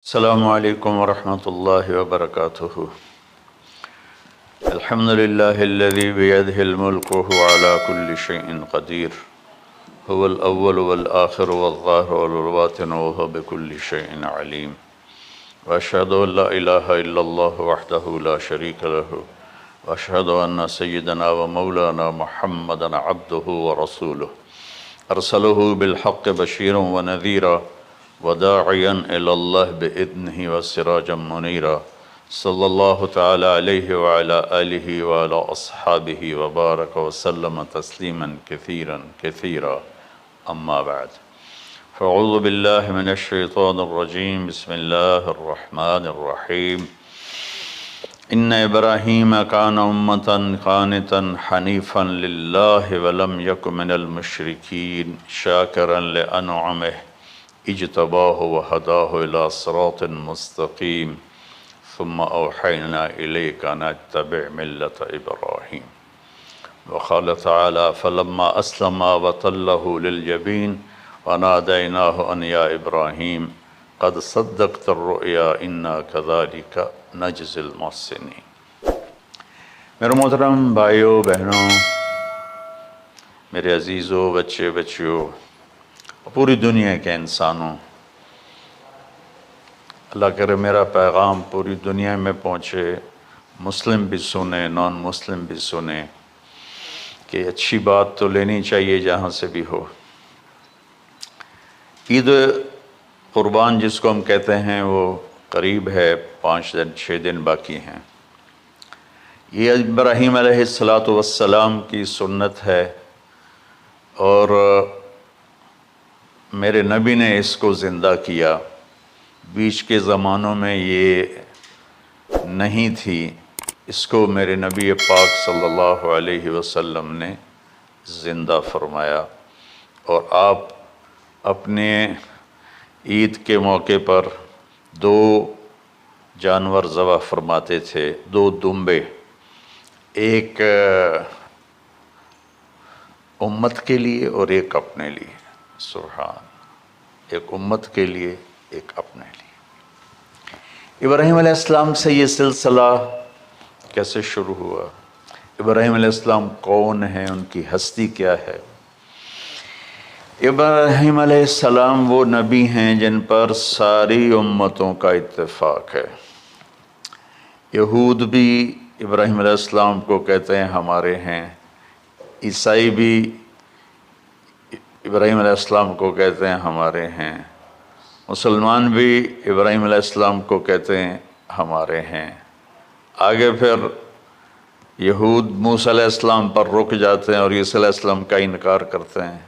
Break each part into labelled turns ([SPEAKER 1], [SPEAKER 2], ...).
[SPEAKER 1] السلام علیکم ورحمۃ اللہ وبرکاتہ۔ الحمد للہ الذی بیدہ الملک وہو علی کل شیء قدیر، هو الاول والآخر والظاہر والباطن وہو بکل شیء علیم، واشہد ان لا الہ الا اللہ وحدہ لا شریک لہ، واشہد ان سیدنا ومولانا محمدا عبدہ ورسولہ، ارسلہ بالحق بشیرا ونذیرا وداعیا الی اللہ بإذنہ وسراجا منیرا، صلی اللہ تعالی علیہ وعلی آلہ وعلی اصحابہ وبارک وسلم تسلیما کثیرا کثیرا، اما بعد فاعوذ باللہ من الشیطان الرجیم، بسم اللہ الرحمن الرحیم۔ ان ابراہیم کان امۃ قانتا حنیفا للہ ولم یک من المشرکین شاکرا لانعمہ اجتباہ وہداہ الی صراط مستقیم، ثم اوحینا الیک ان اتبع ملۃ ابراہیم۔ وقال تعالی فلما اسلما وتلہ للجبین ونادیناہ ان یا ابراہیم قد صدقت الرؤیا انا کذلک نجزی المحسنین۔ میرے محترم بھائیوں بہنوں، میرے عزیزوں، بچے بچیوں، پوری دنیا کے انسانوں، اللہ کرے میرا پیغام پوری دنیا میں پہنچے، مسلم بھی سنیں، نان مسلم بھی سنیں، کہ اچھی بات تو لینی چاہیے جہاں سے بھی ہو۔ عید قربان جس کو ہم کہتے ہیں وہ قریب ہے، 5 دن 6 دن باقی ہیں۔ یہ ابراہیم علیہ السلام کی سنت ہے، اور میرے نبی نے اس کو زندہ کیا۔ بیچ کے زمانوں میں یہ نہیں تھی، اس کو میرے نبی پاک صلی اللہ علیہ وسلم نے زندہ فرمایا، اور آپ اپنے عید کے موقع پر 2 جانور ذبح فرماتے تھے، 2 دمبے، ایک امت کے لیے اور ایک اپنے لیے۔ سبحان، ایک امت کے لیے، ایک اپنے لیے۔ ابراہیم علیہ السلام سے یہ سلسلہ کیسے شروع ہوا؟ ابراہیم علیہ السلام کون ہیں؟ ان کی ہستی کیا ہے؟ ابراہیم علیہ السلام وہ نبی ہیں جن پر ساری امتوں کا اتفاق ہے۔ یہود بھی ابراہیم علیہ السلام کو کہتے ہیں ہمارے ہیں، عیسائی بھی ابراہیم علیہ السلام کو کہتے ہیں ہمارے ہیں، مسلمان بھی ابراہیم علیہ السلام کو کہتے ہیں ہمارے ہیں۔ آگے پھر یہود موسیٰ علیہ السلام پر رک جاتے ہیں اور عیسیٰ علیہ السلام کا انکار کرتے ہیں،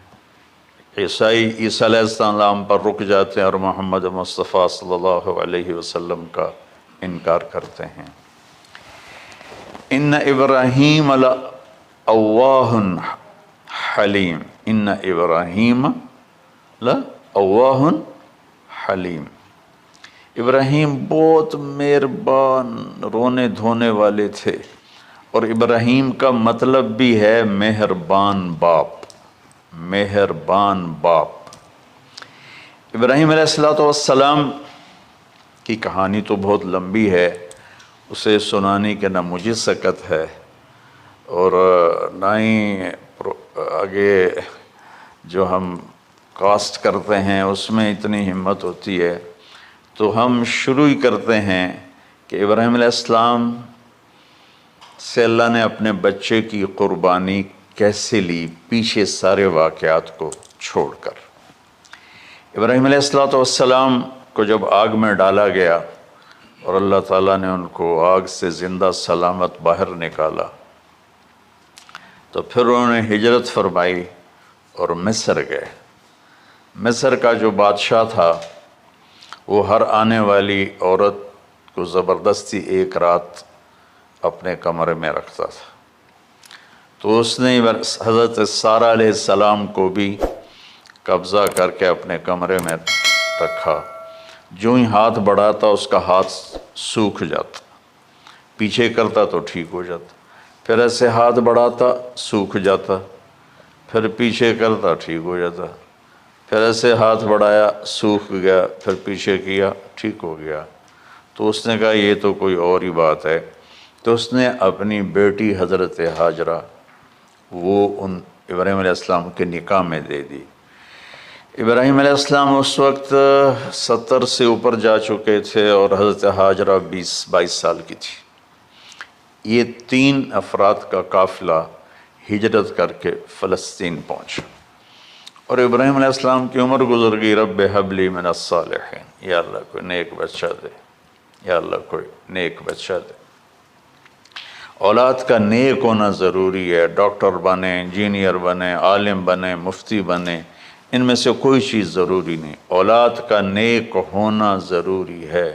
[SPEAKER 1] عیسائی عیسیٰ علیہ السلام پر رک جاتے ہیں اور محمد مصطفیٰ صلی اللہ علیہ وسلم کا انکار کرتے ہیں۔ ان ابراہیم لأواہ حلیم، ان ابراہیم لأواہ حلیم، ابراہیم بہت مہربان، رونے دھونے والے تھے، اور ابراہیم کا مطلب بھی ہے مہربان باپ، مہربان باپ۔ ابراہیم علیہ السلام کی کہانی تو بہت لمبی ہے، اسے سنانے کے نہ مجھے سکت ہے، اور نہ ہی آگے جو ہم کاسٹ کرتے ہیں اس میں اتنی ہمت ہوتی ہے۔ تو ہم شروع ہی کرتے ہیں کہ ابراہیم علیہ السلام سے اللہ نے اپنے بچے کی قربانی کیسے لی، پیچھے سارے واقعات کو چھوڑ کر۔ ابراہیم علیہ السلام کو جب آگ میں ڈالا گیا اور اللہ تعالیٰ نے ان کو آگ سے زندہ سلامت باہر نکالا، تو پھر انہوں نے ہجرت فرمائی اور مصر گئے۔ مصر کا جو بادشاہ تھا وہ ہر آنے والی عورت کو زبردستی 1 رات اپنے کمرے میں رکھتا تھا، تو اس نے حضرت سارہ علیہ السلام کو بھی قبضہ کر کے اپنے کمرے میں رکھا۔ جو ہی ہاتھ بڑھاتا اس کا ہاتھ سوکھ جاتا، پیچھے کرتا تو ٹھیک ہو جاتا، پھر ایسے ہاتھ بڑھاتا سوکھ جاتا، پھر پیچھے کرتا ٹھیک ہو جاتا، پھر ایسے ہاتھ بڑھایا، سوکھ گیا، پھر پیچھے کیا، ٹھیک ہو گیا۔ تو اس نے کہا یہ تو کوئی اور ہی بات ہے۔ تو اس نے اپنی بیٹی حضرت ہاجرہ وہ ان ابراہیم علیہ السلام کے نکاح میں دے دی۔ ابراہیم علیہ السلام اس وقت 70 سے اوپر جا چکے تھے اور حضرت ہاجرہ 22 سال کی تھی۔ یہ 3 افراد کا قافلہ ہجرت کر کے فلسطین پہنچا، اور ابراہیم علیہ السلام کی عمر گزر گئی۔ رب ہب لی من الصالحین، یا اللہ کوئی نیک بچہ دے، یا اللہ کوئی نیک بچہ دے۔ اولاد کا نیک ہونا ضروری ہے۔ ڈاکٹر بنے، انجینئر بنے، عالم بنے، مفتی بنے، ان میں سے کوئی چیز ضروری نہیں، اولاد کا نیک ہونا ضروری ہے۔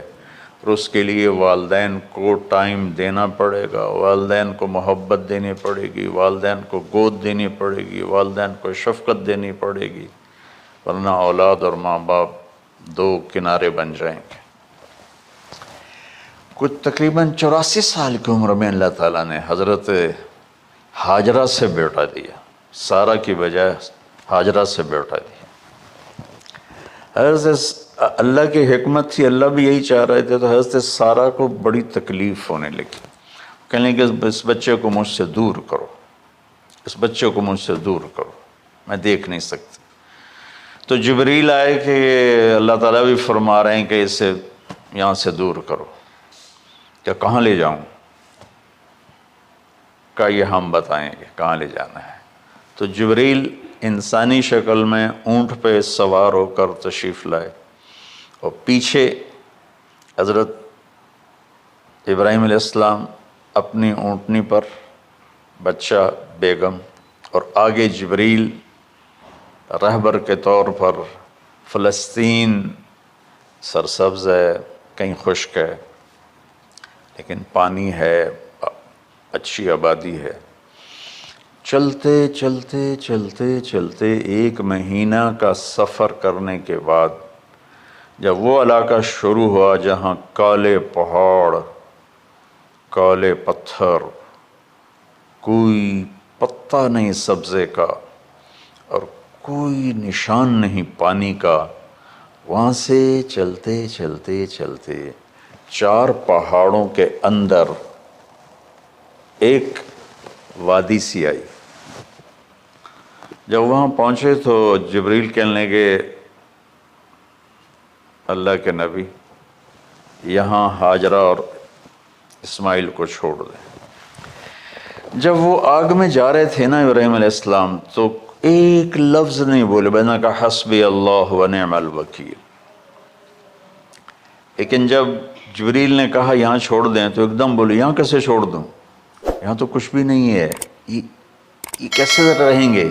[SPEAKER 1] اور اس کے لیے والدین کو ٹائم دینا پڑے گا، والدین کو محبت دینی پڑے گی، والدین کو گود دینی پڑے گی، والدین کو شفقت دینی پڑے گی، ورنہ اولاد اور ماں باپ 2 کنارے بن جائیں گے۔ کچھ تقریباً 84 سال کی عمر میں اللہ تعالیٰ نے حضرت ہاجرہ سے بیٹا دیا، سارہ کی بجائے ہاجرہ سے بیٹا دیا۔ حضرت اللہ کی حکمت تھی، اللہ بھی یہی چاہ رہے تھے، تو حضرت سارہ کو بڑی تکلیف ہونے لگی۔ کہنے کہ اس بچے کو مجھ سے دور کرو، اس بچے کو مجھ سے دور کرو، میں دیکھ نہیں سکتی۔ تو جبریل آئے کہ اللہ تعالیٰ بھی فرما رہے ہیں کہ اسے یہاں سے دور کرو۔ کہ کہاں لے جاؤں؟ کہ یہ ہم بتائیں گے کہاں لے جانا ہے۔ تو جبریل انسانی شکل میں اونٹ پہ سوار ہو کر تشریف لائے، اور پیچھے حضرت ابراہیم علیہ السلام اپنی اونٹنی پر، بچہ بیگم، اور آگے جبریل رہبر کے طور پر۔ فلسطین سرسبز ہے، کہیں خشک ہے، لیکن پانی ہے، اچھی آبادی ہے۔ چلتے چلتے چلتے چلتے 1 مہینہ کا سفر کرنے کے بعد جب وہ علاقہ شروع ہوا جہاں کالے پہاڑ، کالے پتھر، کوئی پتا نہیں سبزے کا اور کوئی نشان نہیں پانی کا، وہاں سے چلتے چلتے چلتے 4 پہاڑوں کے اندر ایک وادی سی آئی۔ جب وہاں پہنچے تو جبریل کہنے لگے اللہ کے نبی یہاں ہاجرہ اور اسماعیل کو چھوڑ دیں۔ جب وہ آگ میں جا رہے تھے نا ابراہیم علیہ السلام، تو ایک لفظ نہیں بولے، بس نے کہا حسبی اللہ و نعم الوکیل۔ لیکن جب جبریل نے کہا یہاں چھوڑ دیں تو ایک دم بولے یہاں کیسے چھوڑ دوں، یہاں تو کچھ بھی نہیں ہے، یہ کیسے رہیں گے؟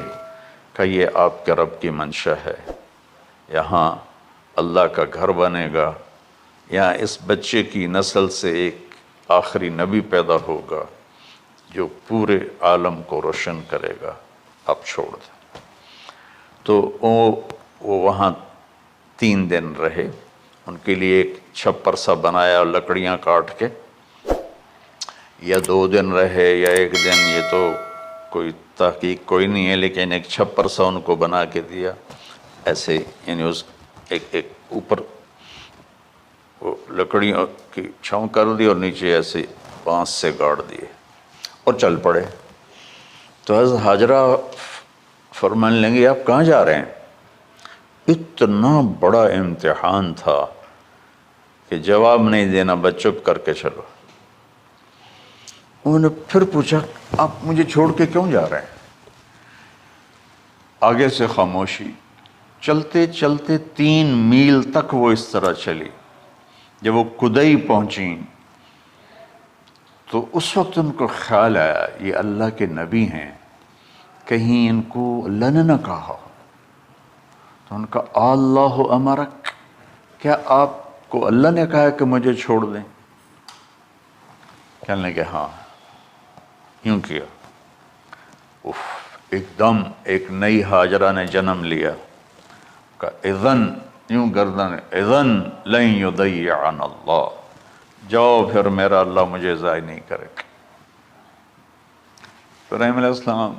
[SPEAKER 1] کہ یہ آپ کے رب کی منشا ہے، یہاں اللہ کا گھر بنے گا، یہاں اس بچے کی نسل سے ایک آخری نبی پیدا ہوگا جو پورے عالم کو روشن کرے گا، آپ چھوڑ دیں۔ تو وہ وہاں 3 دن رہے، ان کے لیے ایک چھپر سا بنایا لکڑیاں کاٹ کے، یا 2 دن رہے یا 1 دن، یہ تو کوئی تحقیق کوئی نہیں ہے، لیکن ایک چھپر سا ان کو بنا کے دیا ایسے، یعنی اس ایک اوپر وہ لکڑیوں کی چھاؤں کر دی اور نیچے ایسے بانس سے گاڑ دیے اور چل پڑے۔ تو حضرت ہاجرہ فرمانے لگی آپ کہاں جا رہے ہیں؟ اتنا بڑا امتحان تھا کہ جواب نہیں دینا، بس چپ کر کے چلو۔ انہوں نے پھر پوچھا آپ مجھے چھوڑ کے کیوں جا رہے ہیں؟ آگے سے خاموشی۔ چلتے چلتے 3 میل تک وہ اس طرح چلی۔ جب وہ کدئی پہنچیں تو اس وقت ان کو خیال آیا یہ اللہ کے نبی ہیں، کہیں ان کو اللہ نے نہ کہا ہو۔ تو ان کا اللہ امرک، کیا آپ کو اللہ نے کہا کہ مجھے چھوڑ دیں؟ کہنے لگے ہاں، یوں کیا۔ ایک دم ایک نئی ہاجرہ نے جنم لیا کہ اذن، یوں گردن، اذن لن یضیعنا اللہ، جاؤ پھر میرا اللہ مجھے ضائع نہیں کرے گا۔ ابراہیم علیہ السلام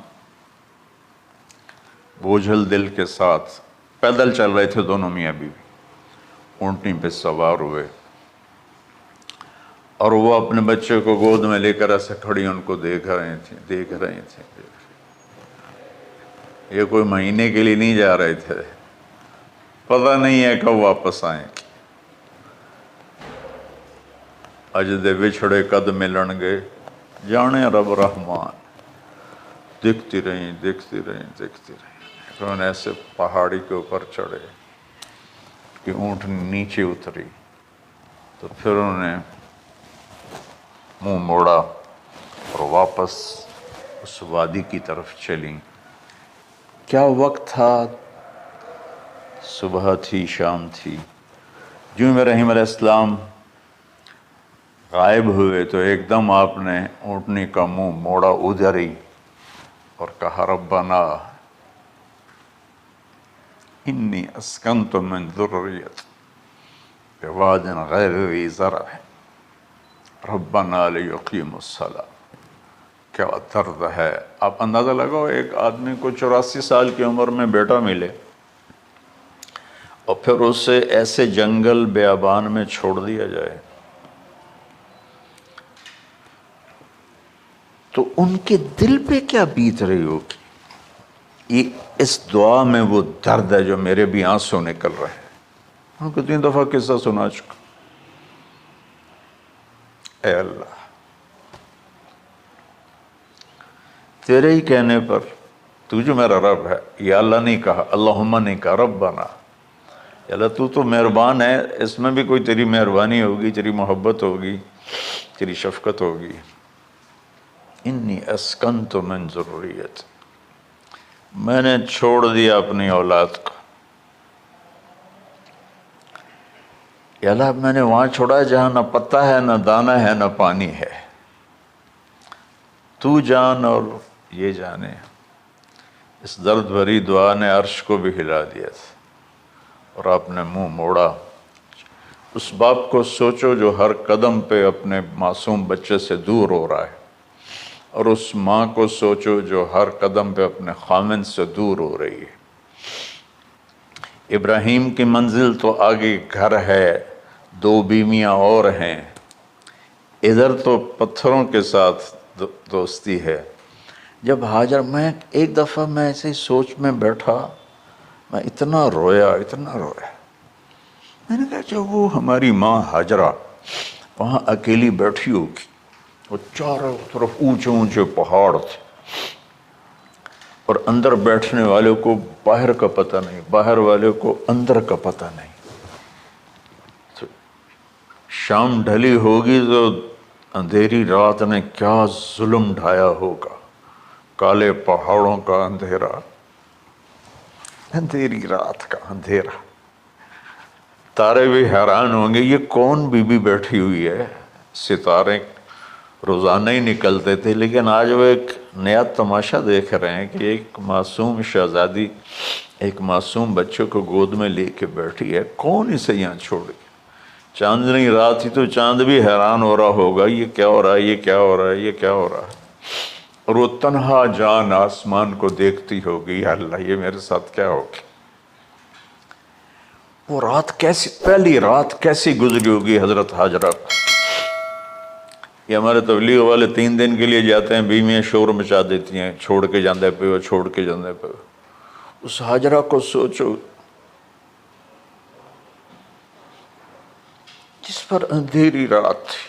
[SPEAKER 1] بوجھل دل کے ساتھ پیدل چل رہے تھے دونوں میاں بیوی، اونٹنی پہ سوار ہوئے، اور وہ اپنے بچے کو گود میں لے کر ایسے کھڑی ان کو دیکھ رہے تھے. یہ کوئی مہینے کے لیے نہیں جا رہے تھے، پتہ نہیں ہے کب واپس آئیں. اج دے وچھڑے قد ملن گے، جانے رب رحمان. دیکھتی رہیں. پھر انہیں ایسے پہاڑی کے اوپر چڑھے کہ اونٹ نیچے اتری، تو پھر انہیں منہ موڑا اور واپس اس وادی کی طرف چلیں. کیا وقت تھا، صبح تھی، شام تھی. جو ابراہیم علیہ السلام غائب ہوئے تو ایک دم آپ نے اونٹنی کا منہ موڑا ادھر ہی اور کہا ربنا انی اسکنت من ذریت بواد غیر ذی زرع ربنا لیقیموا الصلاۃ. کیا درد ہے. آپ اندازہ لگاؤ، ایک آدمی کو 84 سال کی عمر میں بیٹا ملے اور پھر اسے ایسے جنگل بیابان میں چھوڑ دیا جائے، تو ان کے دل پہ کیا بیت رہی ہوگی. یہ اس دعا میں وہ درد ہے جو میرے بھی آنسو نکل رہے ہیں. ہم کو 3 دفعہ قصہ سنا چکا. اے اللہ، تیرے ہی کہنے پر، تو جو میرا رب ہے. یا اللہ نہیں کہا، اللہم نہیں کہا، ربنا. یا اللہ تو تو مہربان ہے، اس میں بھی کوئی تیری مہربانی ہوگی، تیری محبت ہوگی، تیری شفقت ہوگی. انی اسکنت من ذریت، میں نے چھوڑ دیا اپنی اولاد کو. یا اللہ میں نے وہاں چھوڑا جہاں نہ پتہ ہے، نہ دانہ ہے، نہ پانی ہے. تو جان اور یہ جانے. اس درد بھری دعا نے عرش کو بھی ہلا دیا تھا، اور آپ نے منہ موڑا. اس باپ کو سوچو جو ہر قدم پہ اپنے معصوم بچے سے دور ہو رہا ہے، اور اس ماں کو سوچو جو ہر قدم پہ اپنے خامن سے دور ہو رہی ہے. ابراہیم کی منزل تو آگے گھر ہے، 2 بیویاں اور ہیں، ادھر تو پتھروں کے ساتھ دوستی ہے. جب ہاجر، میں ایک دفعہ میں ایسے سوچ میں بیٹھا، میں اتنا رویا. میں نے کہا جب وہ ہماری ماں ہاجرہ وہاں اکیلی بیٹھی ہوگی، وہ چاروں طرف اونچے اونچے پہاڑ تھے، اور اندر بیٹھنے والے کو باہر کا پتہ نہیں، باہر والے کو اندر کا پتہ نہیں. تو شام ڈھلی ہوگی تو اندھیری رات نے کیا ظلم ڈھایا ہوگا. کالے پہاڑوں کا اندھیرا، اندھیری رات کا اندھیرا. تارے بھی حیران ہوں گے یہ کون بی بی بیٹھی ہوئی ہے. ستارے روزانہ ہی نکلتے تھے، لیکن آج وہ ایک نیا تماشا دیکھ رہے ہیں کہ ایک معصوم شہزادی ایک معصوم بچے کو گود میں لے کے بیٹھی ہے. کون اسے یہاں چھوڑ گیا. چاندنی رات تھی تو چاند بھی حیران ہو رہا ہوگا، یہ کیا ہو رہا ہے، یہ کیا ہو رہا ہے، یہ کیا ہو رہا ہے. اور وہ تنہا جان آسمان کو دیکھتی ہوگی، یا اللہ یہ میرے ساتھ کیا ہوگی. وہ رات کیسی، پہلی رات کیسی گزری ہوگی حضرت ہاجرہ کو. یہ ہمارے تبلیغ والے 3 دن کے لیے جاتے ہیں، بیویاں شور مچا دیتی ہیں، چھوڑ کے جاندے پہ ہو، چھوڑ کے جاندے پہ ہو. اس ہاجرہ کو سوچو جس پر اندھیری رات تھی،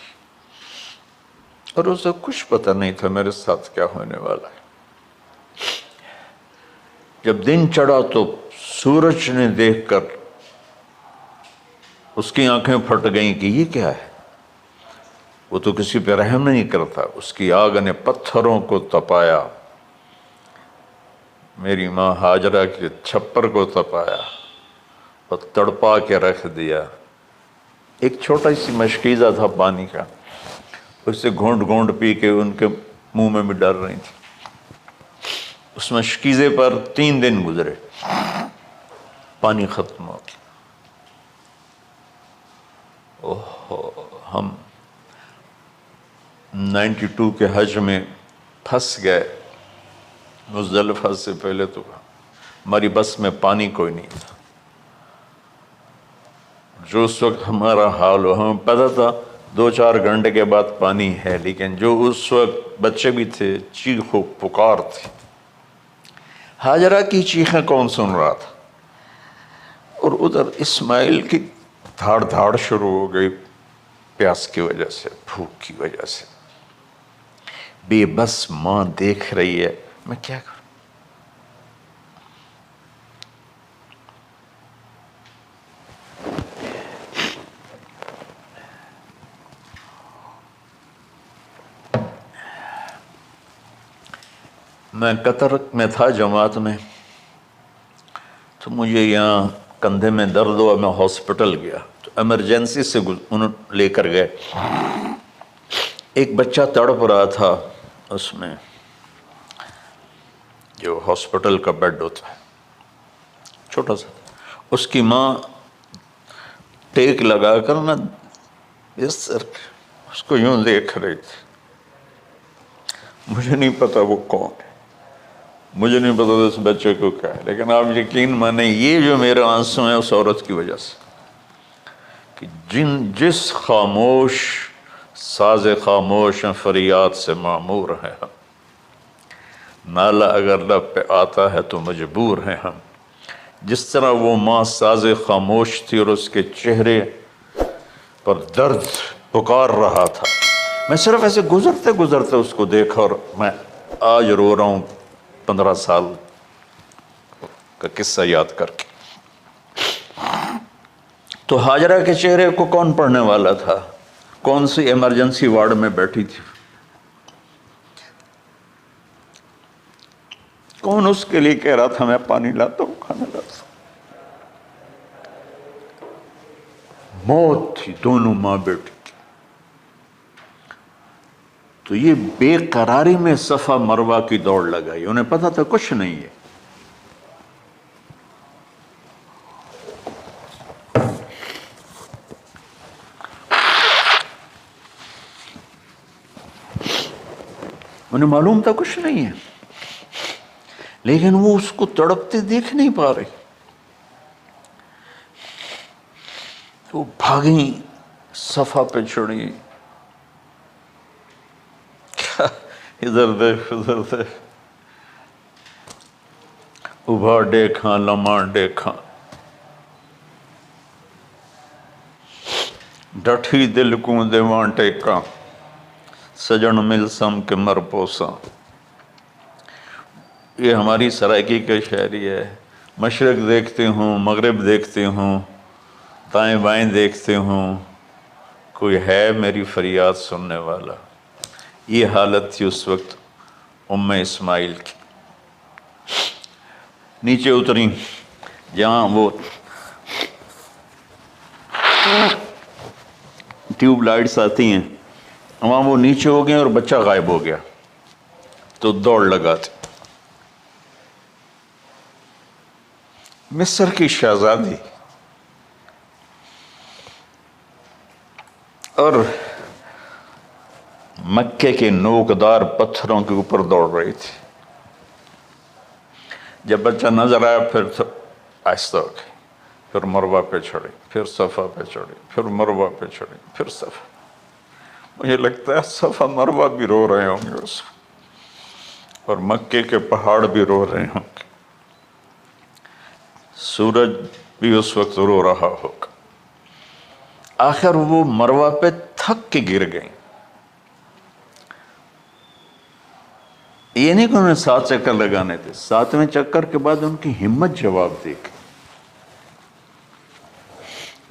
[SPEAKER 1] اور اسے کچھ پتہ نہیں تھا میرے ساتھ کیا ہونے والا ہے. جب دن چڑھا تو سورج نے دیکھ کر اس کی آنکھیں پھٹ گئیں کہ یہ کیا ہے. وہ تو کسی پہ رحم نہیں کرتا. اس کی آگ نے پتھروں کو تپایا، میری ماں ہاجرہ کے چھپر کو تپایا اور تڑپا کے رکھ دیا. ایک چھوٹا سی مشکیزہ تھا پانی کا، اس سے گھونٹ گھونٹ پی کے ان کے منہ میں بھی ڈال رہی تھی. اس مشکیزے پر 3 دن گزرے، پانی ختم ہو گیا. ہم 92 کے حج میں پھنس گئے. مزدلفہ سے پہلے تو ہماری بس میں پانی کوئی نہیں تھا. جو اس وقت ہمارا حال ہو، ہمیں پتہ تھا 2-4 گھنٹے کے بعد پانی ہے، لیکن جو اس وقت بچے بھی تھے، چیخ و پکار تھی۔ ہاجرہ کی چیخیں کون سن رہا تھا؟ اور ادھر اسماعیل کی دھاڑ دھاڑ شروع ہو گئی، پیاس کی وجہ سے، بھوک کی وجہ سے۔ بے بس ماں دیکھ رہی ہے، میں کیا کروں؟ میں قطر میں تھا جماعت میں، تو مجھے یہاں کندھے میں درد ہوا، میں ہاسپٹل گیا تو ایمرجنسی سے انہوں لے کر گئے۔ ایک بچہ تڑپ رہا تھا اس میں، جو ہاسپٹل کا بیڈ ہوتا ہے، چھوٹا سا، اس کی ماں ٹیک لگا کر نا اس کو یوں دیکھ رہی تھی۔ مجھے نہیں پتا وہ کون ہے، مجھے نہیں پتا اس بچے کو کیا ہے، لیکن آپ یقین مانیں یہ جو میرے آنسو ہیں اس عورت کی وجہ سے، کہ جس خاموش ساز خاموش فریاد سے معمور ہیں ہم، نالہ اگر لب پہ آتا ہے تو مجبور ہیں ہم۔ جس طرح وہ ماں ساز خاموش تھی اور اس کے چہرے پر درد پکار رہا تھا، میں صرف ایسے گزرتے گزرتے اس کو دیکھا اور میں آج رو رہا ہوں 15 سال کا قصہ یاد کر کے۔ تو ہاجرہ کے چہرے کو کون پڑھنے والا تھا؟ کون سی ایمرجنسی وارڈ میں بیٹھی تھی؟ کون اس کے لیے کہہ رہا تھا میں پانی لاتا ہوں، کھانا لاتا ہوں؟ موت تھی دونوں ماں بیٹی کی۔ تو یہ بے قراری میں صفا مروہ کی دوڑ لگائی، انہیں پتا تھا کچھ نہیں ہے۔ انہیں معلوم تھا کچھ نہیں ہے، لیکن وہ اس کو تڑپتے دیکھ نہیں پا رہے۔ وہ بھاگیں، صفا پہ چڑھی، ادھر دیکھ ادھر دیکھ، ابھا دیکھاں لمحہ دیکھاں، ڈٹھی دل کو دیواں ٹیکاں، سجن مل سم کے مر پوساں۔ یہ ہماری سرائکی کا شاعری ہے۔ مشرق دیکھتے ہوں، مغرب دیکھتے ہوں، دائیں بائیں دیکھتے ہوں، کوئی ہے میری فریاد سننے والا۔ یہ حالت تھی اس وقت ام اسماعیل کی۔ نیچے اتری جہاں وہ ٹیوب لائٹس آتی ہیں، وہاں وہ نیچے ہو گئے اور بچہ غائب ہو گیا، تو دوڑ لگاتے۔ مصر کی شہزادی اور مکے کے نوکدار پتھروں کے اوپر دوڑ رہی تھی۔ جب بچہ نظر آیا پھر آہستہ ہو گئی، پھر مروہ پہ چڑھی، پھر صفا پہ چڑھی، پھر مروہ پہ چڑھی، پھر صفا۔ مجھے لگتا ہے صفا مروہ بھی رو رہے ہوں گے اس وقت، اور مکے کے پہاڑ بھی رو رہے ہوں گے، سورج بھی اس وقت رو رہا ہوگا۔ آخر وہ مروہ پہ تھک کے گر گئیں۔ یہ نہیں کہ انہیں 7 چکر لگانے تھے، 7ویں چکر کے بعد ان کی ہمت جواب دے گئی،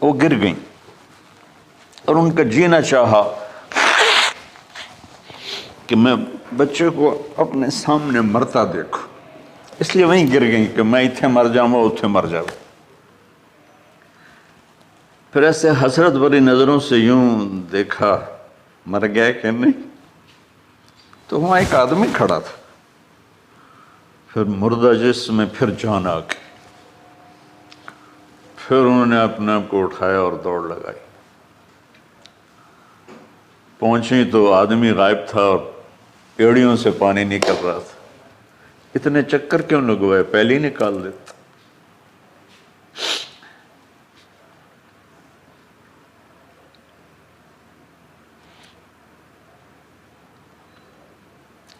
[SPEAKER 1] وہ گر گئیں اور ان کا جینا چاہا کہ میں بچے کو اپنے سامنے مرتا دیکھوں، اس لیے وہیں گر گئیں کہ میں اتھے مر جاؤں وہ اتھے مر جاؤں۔ پھر ایسے حسرت بھری نظروں سے یوں دیکھا، مر گیا کہ نہیں؟ تو وہاں ایک آدمی کھڑا تھا۔ پھر مردہ جسم میں پھر جان آ گئی، پھر انہوں نے اپنے آپ کو اٹھایا اور دوڑ لگائی۔ پہنچی تو آدمی غائب تھا اور ایڑیوں سے پانی نکل رہا تھا۔ اتنے چکر کیوں لگوائے، پہلے ہی نکال دیتا۔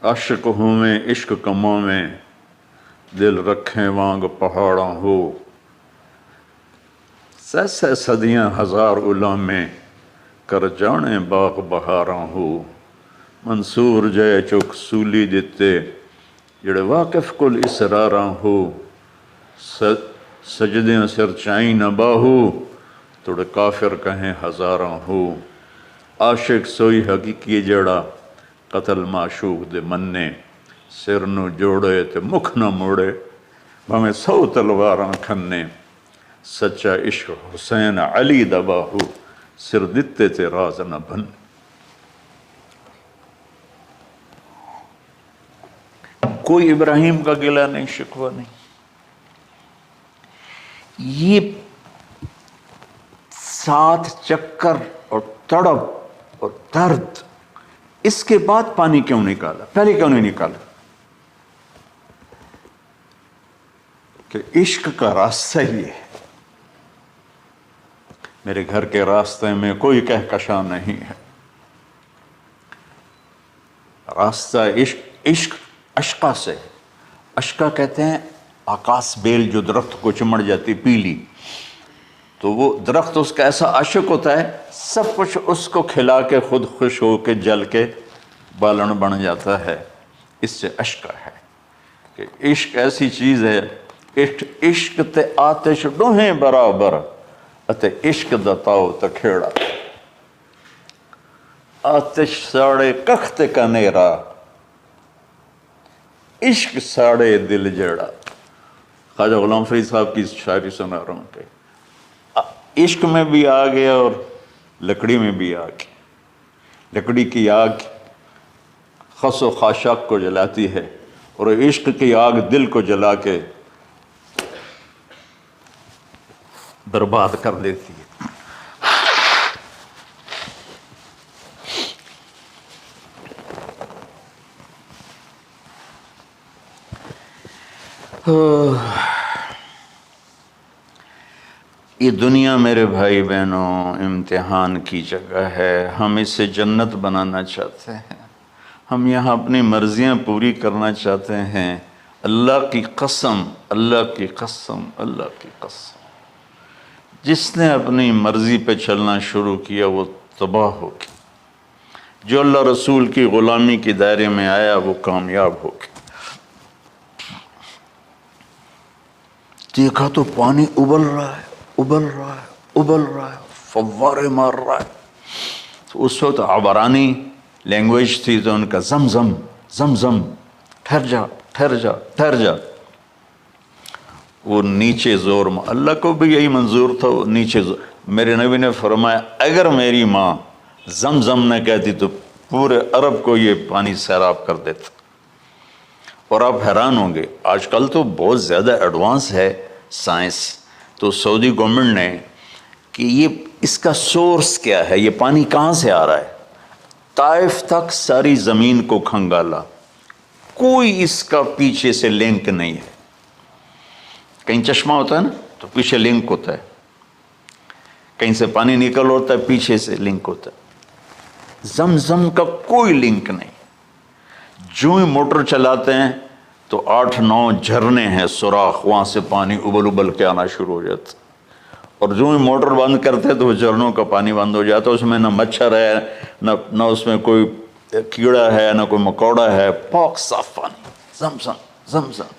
[SPEAKER 1] عاشق ہوں میں عشق کماں میں دل رکھیں وانگ پہاڑاں ہو سہ صدیاں ہزار غلامیں کر جانے باغ بہاراں ہو منصور جے چک سولی دتے جڑے واقف کل اسراراں ہو سجدیں سر چائیں نہ باہو توڑے کافر کہیں ہزاراں ہو عاشق سوئی حقیقی جڑا قتل معشوق دے مننے سر نو جوڑے تے مکھ نہ موڑے بھامیں 100 تلواراں کھنے سچا عشق حسین علی دا باہو سر دتے تے راز نہ بن کوئی ابراہیم کا گلہ نہیں شکوہ نہیں. یہ 7 چکر اور تڑپ اور درد، اس کے بعد پانی کیوں نکالا؟ پہلے کیوں نہیں نکالا؟ کہ عشق کا راستہ ہی ہے. میرے گھر کے راستے میں کوئی کہکشاں نہیں ہے. راستہ عشق اشقا سے. اشقا کہتے ہیں آکاس بیل جو درخت کو چمڑ جاتی پیلی، تو وہ درخت اس کا ایسا عاشق ہوتا ہے سب کچھ اس کو کھلا کے خود خوش ہو کے جل کے بالن بن جاتا ہے. اس سے اشقا ہے کہ عشق ایسی چیز ہے. عشق تے آتش ڈوہیں برابر اتے عشق دا تاؤ تکھیڑا. آتش ساڑے کخت کا نیرا عشق ساڑے دل جیڑا. خواجہ غلام فرید صاحب کی شاعری سنا رہا ہوں کہ عشق میں بھی آگ ہے اور لکڑی میں بھی آگ ہے. لکڑی کی آگ خس و خاشاک کو جلاتی ہے اور عشق کی آگ دل کو جلا کے برباد کر دیتی ہے. یہ دنیا میرے بھائی بہنوں امتحان کی جگہ ہے. ہم اسے جنت بنانا چاہتے ہیں. ہم یہاں اپنی مرضیاں پوری کرنا چاہتے ہیں. اللہ کی قسم، اللہ کی قسم، اللہ کی قسم، جس نے اپنی مرضی پہ چلنا شروع کیا وہ تباہ ہو گیا. جو اللہ رسول کی غلامی کے دائرے میں آیا وہ کامیاب ہو گیا. دیکھا تو پانی ابل رہا ہے، ابل رہا ہے، ابل رہا ہے، فوارے مار رہا ہے. تو اس وقت عبرانی لینگویج تھی تو ان کا زمزم زمزم، ٹھہر جا ٹھہر جا ٹھہر جا. وہ نیچے زور میں، اللہ کو بھی یہی منظور تھا، وہ نیچے زور. میرے نبی نے فرمایا اگر میری ماں زمزم نہ کہتی تو پورے عرب کو یہ پانی سیراب کر دیتا. اور آپ حیران ہوں گے، آج کل تو بہت زیادہ ایڈوانس ہے سائنس. تو سعودی گورنمنٹ نے کہ یہ اس کا سورس کیا ہے، یہ پانی کہاں سے آ رہا ہے. طائف تک ساری زمین کو کھنگالا، کوئی اس کا پیچھے سے لنک نہیں ہے. کہیں چشمہ ہوتا ہے نا تو پیچھے لنک ہوتا ہے، کہیں سے پانی نکل ہوتا ہے پیچھے سے لنک ہوتا ہے. زمزم کا کوئی لنک نہیں. جو ہی موٹر چلاتے ہیں تو 8-9 جھرنے ہیں سوراخ، وہاں سے پانی ابل ابل کے آنا شروع ہو جاتا. اور جو ہی موٹر بند کرتے تو وہ جھرنوں کا پانی بند ہو جاتا. اس میں نہ مچھر ہے، نہ اس میں کوئی کیڑا ہے، نہ کوئی مکوڑا ہے، پاک صاف پانی. زمزم زمزم.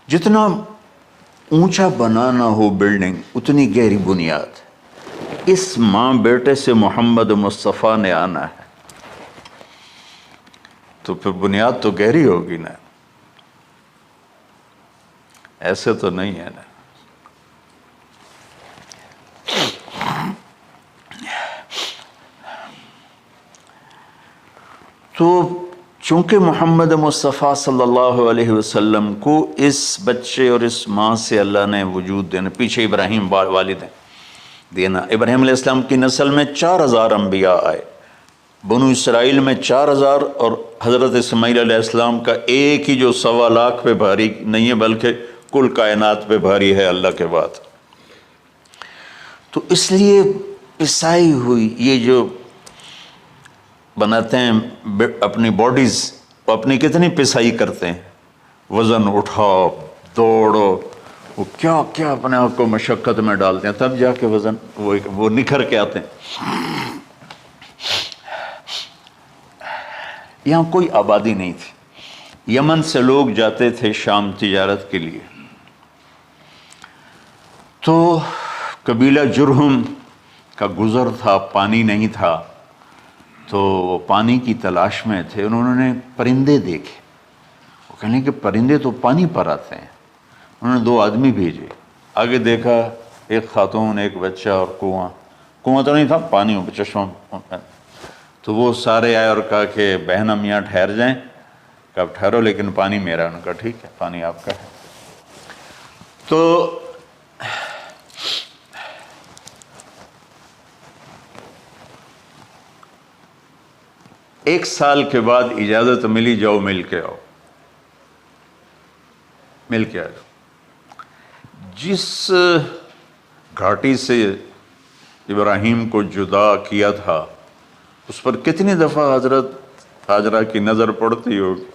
[SPEAKER 1] جتنا اونچا بنانا ہو بلڈنگ اتنی گہری بنیاد. اس ماں بیٹے سے محمد مصطفیٰ نے آنا ہے تو پھر بنیاد تو گہری ہوگی نا. ایسے تو نہیں ہے نا. تو چونکہ محمد مصطفیٰ صلی اللہ علیہ وسلم کو اس بچے اور اس ماں سے اللہ نے وجود دینا، پیچھے ابراہیم والد ہیں دینا. ابراہیم علیہ السلام کی نسل میں 4000 انبیاء آئے. بنو اسرائیل میں 4000 اور حضرت اسماعیل علیہ السلام کا ایک ہی جو 1.25 لاکھ پہ بھاری نہیں ہے بلکہ کل کائنات پہ بھاری ہے اللہ کے بعد. تو اس لیے پسائی ہوئی، یہ جو بناتے ہیں اپنی باڈیز، وہ اپنی کتنی پسائی کرتے ہیں، وزن اٹھاؤ، دوڑو، وہ کیا کیا اپنے آپ کو مشقت میں ڈالتے ہیں، تب جا کے وزن وہ نکھر کے آتے ہیں۔ یہاں کوئی آبادی نہیں تھی، یمن سے لوگ جاتے تھے شام تجارت کے لیے، تو قبیلہ جرہم کا گزر تھا، پانی نہیں تھا، تو وہ پانی کی تلاش میں تھے، انہوں نے پرندے دیکھے، وہ کہنے کہ پرندے تو پانی پر آتے ہیں، انہوں نے 2 آدمی بھیجے، آگے دیکھا ایک خاتون، ایک بچہ اور کنواں تو نہیں تھا، پانی چشمہ، تو وہ سارے آئے اور کہا کہ بہن ہم یہاں ٹھہر جائیں، کہ اب ٹھہرو لیکن پانی میرا، ان کا ٹھیک ہے پانی آپ کا ہے۔ تو ایک سال کے بعد اجازت ملی، جاؤ مل کے آؤ، مل کے آئے۔ جس گھاٹی سے ابراہیم کو جدا کیا تھا، اس پر کتنی دفعہ حضرت ہاجرہ کی نظر پڑتی ہوگی؟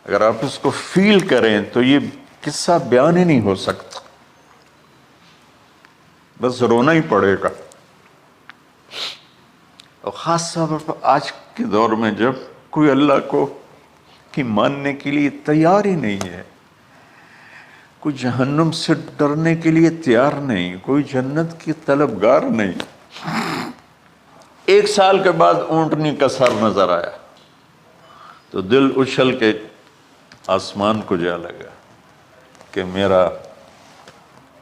[SPEAKER 1] اگر آپ اس کو فیل کریں تو یہ قصہ بیان ہی نہیں ہو سکتا، بس رونا ہی پڑے گا۔ اور خاص طور پر آج کے دور میں جب کوئی اللہ کو کی ماننے کے لیے تیار ہی نہیں ہے، کوئی جہنم سے ڈرنے کے لیے تیار نہیں، کوئی جنت کی طلبگار نہیں۔ 1 سال کے بعد اونٹنی کا سر نظر آیا تو دل اچھل کے آسمان کو جا لگا کہ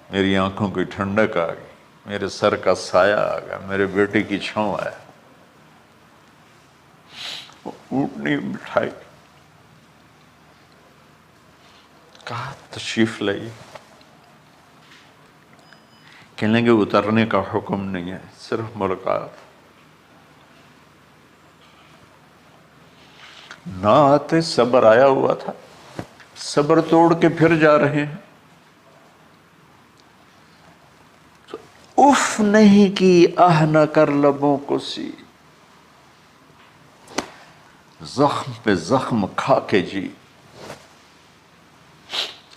[SPEAKER 1] میری آنکھوں کی ٹھنڈک آ گئی، میرے سر کا سایہ آ گیا، میرے بیٹے کی چھاؤں آیا۔ وہ اونٹنی بٹھائی، کہا تشریف لائیے، کہنے لگے اترنے کا حکم نہیں ہے، صرف ملاقات۔ نہ آتے صبر آیا ہوا تھا، صبر توڑ کے پھر جا رہے ہیں، تو اف نہیں کی، آہ نہ کر لبوں کو سی، زخم پہ زخم کھا کے جی،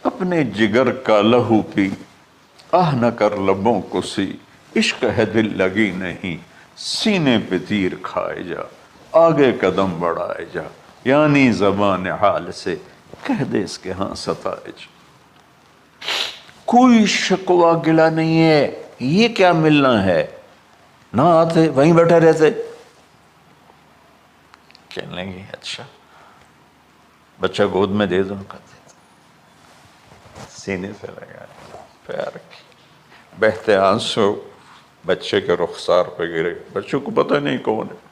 [SPEAKER 1] اپنے جگر کا لہو پی، آہ نہ کر لبوں کو سی، عشق ہے دل لگی نہیں، سینے پہ تیر کھائے جا، آگے قدم بڑھائے جا، یعنی زبان حال سے کہہ دے اس کے ہاں ستائے جا۔ کوئی شکوہ گلا نہیں ہے، یہ کیا ملنا ہے، نہ آتے وہیں بیٹھے رہتے۔ کہنے لگے اچھا بچہ گود میں دے دو، سینے سے لگا پیار کی، بہتے آنسو بچے کے رخسار پہ گرے، بچوں کو پتہ نہیں کون ہے۔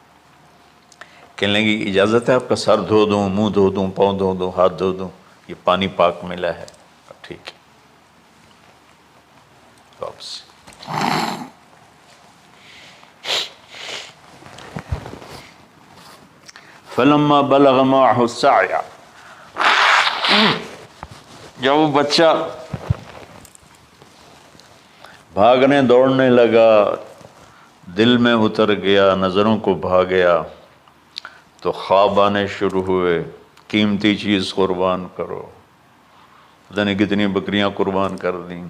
[SPEAKER 1] کہنے لگی اجازت ہے آپ کا سر دھو دوں، منہ دھو دوں، پاؤں دھو دوں، ہاتھ دھو دوں، یہ پانی پاک ملا ہے، ٹھیک ہے واپس۔ فلما بلغ معه السعی، جب وہ بچہ بھاگنے دوڑنے لگا، دل میں اتر گیا، نظروں کو بھا گیا، تو خواب آنے شروع ہوئے، قیمتی چیز قربان کرو، پتہ نہیں کتنی بکریاں قربان کر دیں،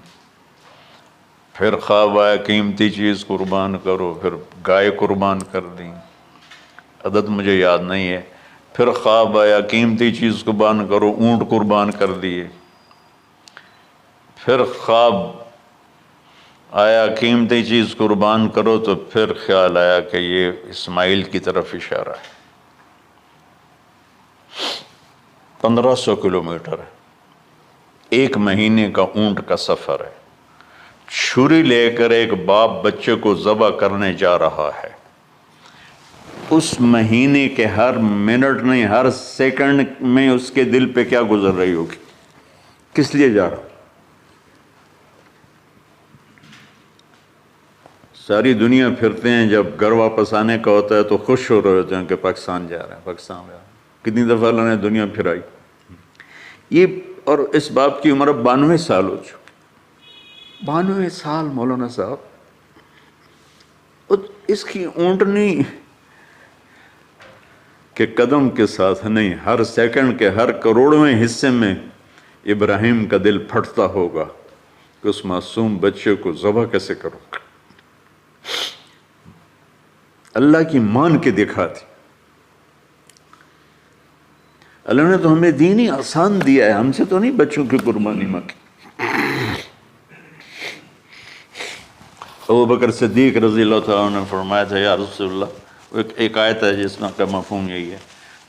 [SPEAKER 1] پھر خواب آیا قیمتی چیز قربان کرو، پھر گائے قربان کر دیں، عدد مجھے یاد نہیں ہے، پھر خواب آیا قیمتی چیز قربان کرو، اونٹ قربان کر دیے، پھر خواب آیا قیمتی چیز قربان کرو، تو پھر خیال آیا کہ یہ اسماعیل کی طرف اشارہ ہے۔ 1500 کلومیٹر ہے، 1 مہینے کا اونٹ کا سفر ہے، چھری لے کر ایک باپ بچے کو ذبح کرنے جا رہا ہے، اس مہینے کے ہر منٹ نہیں، ہر سیکنڈ میں اس کے دل پہ کیا گزر رہی ہوگی، کس لیے جا رہا؟ ساری دنیا پھرتے ہیں، جب گھر واپس آنے کا ہوتا ہے تو خوش ہو رہے ہوتے ہیں کہ پاکستان جا رہے ہیں، پاکستان جا رہے ہیں، کتنی دفعہ اللہ نے دنیا پھرائی۔ یہ اور اس باپ کی عمر اب 92 سال ہو چکی، 92 سال مولانا صاحب، اس کی اونٹنی کے قدم کے ساتھ نہیں، ہر سیکنڈ کے ہر کروڑویں حصے میں ابراہیم کا دل پھٹتا ہوگا کہ اس معصوم بچے کو ذبح کیسے کروں۔ اللہ کی مان کے دکھا دی۔ اللہ نے تو ہمیں دین ہی آسان دیا ہے، ہم سے تو نہیں بچوں کی قربانی مانگی۔ ابو بکر صدیق رضی اللہ تعالیٰ عنہ نے فرمایا تھا یا رسول اللہ، ایک آیت ہے جس کا مفہوم یہی ہے،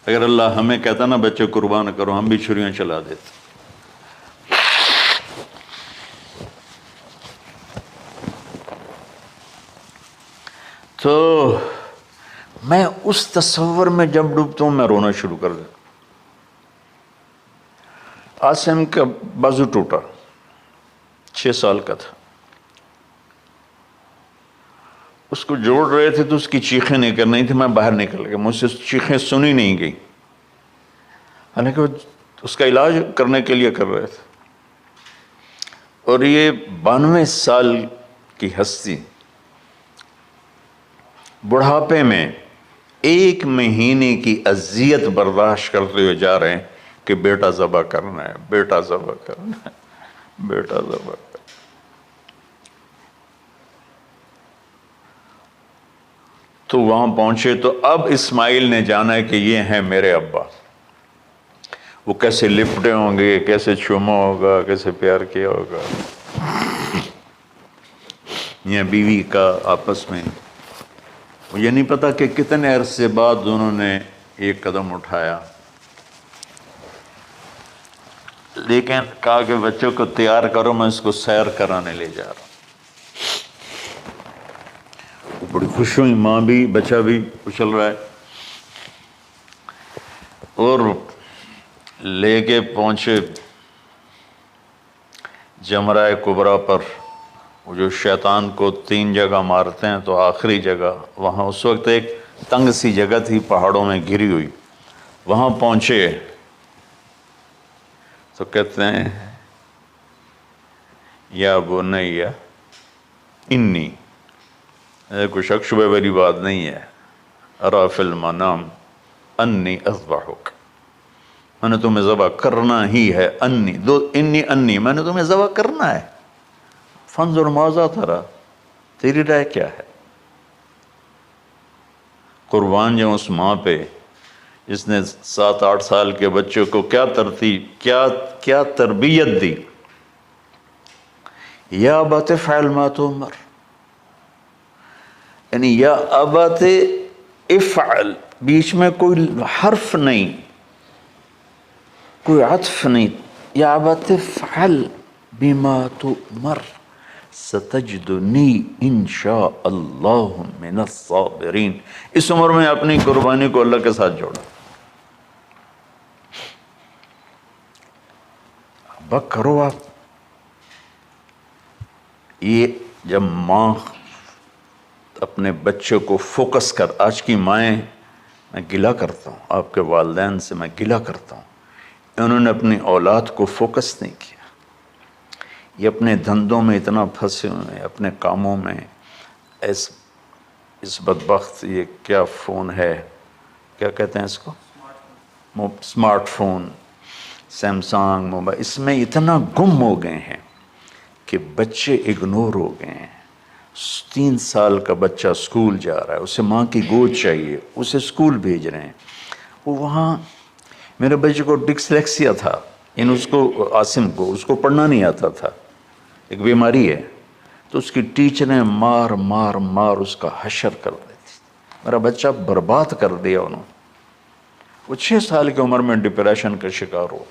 [SPEAKER 1] اگر اللہ ہمیں کہتا نا بچے قربان کرو، ہم بھی چھریاں چلا دیتے۔ تو میں اس تصور میں جب ڈوبتا ہوں میں رونا شروع کر دیتا۔ عاصم کا بازو ٹوٹا، 6 سال کا تھا، اس کو جوڑ رہے تھے تو اس کی چیخیں نہیں کرنی تھی، میں باہر نکل گیا، مجھ سے چیخیں سنی نہیں گئی، حالانکہ وہ اس کا علاج کرنے کے لیے کر رہے تھے۔ اور یہ 92 سال کی ہستی بڑھاپے میں 1 مہینے کی اذیت برداشت کرتے ہوئے جا رہے ہیں کہ بیٹا ذبح کرنا ہے، بیٹا ذبح کرنا ہے، بیٹا ذبح کرنا ہے۔ تو وہاں پہنچے تو اب اسماعیل نے جانا ہے کہ یہ ہیں میرے ابا۔ وہ کیسے لپٹے ہوں گے، کیسے چوما ہوگا، کیسے پیار کیا ہوگا، یا بیوی کا آپس میں۔ یہ نہیں پتا کہ کتنے عرصے بعد انہوں نے ایک قدم اٹھایا، لیکن کہا کہ بچوں کو تیار کرو، میں اس کو سیر کرانے لے جا رہا ہوں۔ بڑی خوش ہوئی، ماں بھی بچہ بھی اچھل رہا ہے، اور لے کے پہنچے جمرہ کبریٰ پر، وہ جو شیطان کو 3 جگہ مارتے ہیں، تو آخری جگہ وہاں اس وقت ایک تنگ سی جگہ تھی پہاڑوں میں گھری ہوئی، وہاں پہنچے تو کہتے ہیں یا بنی انی، کوئی شک شبہ والی بات نہیں ہے، ارا فی المنام انی اذبحک، میں نے تمہیں ذبح کرنا ہی ہے، انی میں نے تمہیں ذبح کرنا ہے، فانظر ماذا ترى، تیری رائے کیا ہے؟ قربان جاؤں اس ماں پہ جس نے 7-8 سال کے بچوں کو کیا تربیت دی۔ یا ابت افعل ما تؤمر، یعنی یا ابت افعل، بیچ میں کوئی حرف نہیں، کوئی عطف نہیں، یا ابت افعل بما تؤمر ستجدنی انشاء اللہ من الصابرین۔ اس عمر میں اپنی قربانی کو اللہ کے ساتھ جوڑا، ابا کرو آپ۔ یہ جب ماں اپنے بچے کو فوکس کر، آج کی مائیں، میں گلہ کرتا ہوں آپ کے والدین سے، میں گلہ کرتا ہوں، انہوں نے اپنی اولاد کو فوکس نہیں کیا، یہ اپنے دھندوں میں اتنا پھنسے ہوئے ہیں، اپنے کاموں میں، اس بدبخت یہ کیا فون ہے، کیا کہتے ہیں اس کو، اسمارٹ فون، سیمسنگ موبائل، اس میں اتنا گم ہو گئے ہیں کہ بچے اگنور ہو گئے ہیں۔ 3 سال کا بچہ اسکول جا رہا ہے، اسے ماں کی گود چاہیے، اسے اسکول بھیج رہے ہیں، وہ وہاں میرے بچے کو ڈسلیکسیا تھا، اس کو عاصم کو، اس کو پڑھنا نہیں آتا تھا، ایک بیماری ہے، تو اس کی ٹیچریں مار مار مار اس کا حشر کر دیتی، میرا بچہ برباد کر دیا انہوں نے۔ وہ 6 سال کی عمر میں ڈپریشن کا شکار ہو۔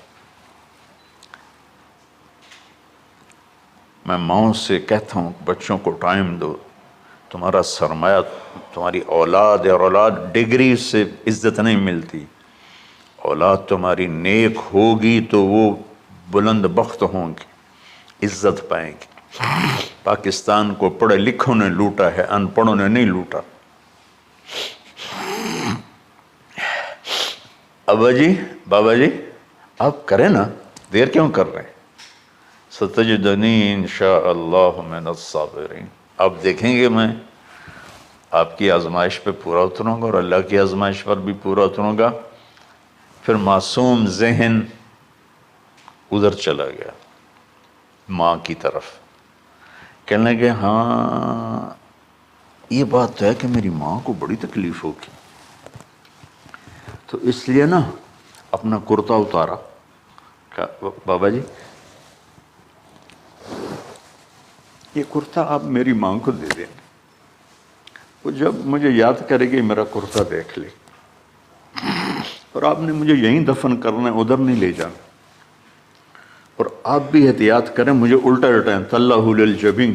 [SPEAKER 1] میں ماؤں سے کہتا ہوں بچوں کو ٹائم دو، تمہارا سرمایہ تمہاری اولاد ہے، اور اولاد ڈگری سے عزت نہیں ملتی، اولاد تمہاری نیک ہوگی تو وہ بلند بخت ہوں گی، عزت پائیں گی۔ پاکستان کو پڑھے لکھوں نے لوٹا ہے، ان پڑھوں نے نہیں لوٹا۔ ابا جی، بابا جی، آپ کریں نا، دیر کیوں کر رہے ہیں؟ ستجدنی انشاء اللہ من الصابرین، آپ دیکھیں گے میں آپ کی آزمائش پہ پورا اتروں گا اور اللہ کی آزمائش پر بھی پورا اتروں گا۔ پھر معصوم ذہن ادھر چلا گیا ماں کی طرف، کہنے لگے ہاں یہ بات تو ہے کہ میری ماں کو بڑی تکلیف ہوگی، تو اس لیے نا اپنا کرتا اتارا، کہا بابا جی یہ کرتا آپ میری ماں کو دے دیں، وہ جب مجھے یاد کرے گی میرا کرتا دیکھ لے، اور آپ نے مجھے یہیں دفن کرنا ہے، ادھر نہیں لے جانا، اور آپ بھی احتیاط کریں مجھے الٹا لٹائیں، تَلَّهُ لِلْجَبِينِ،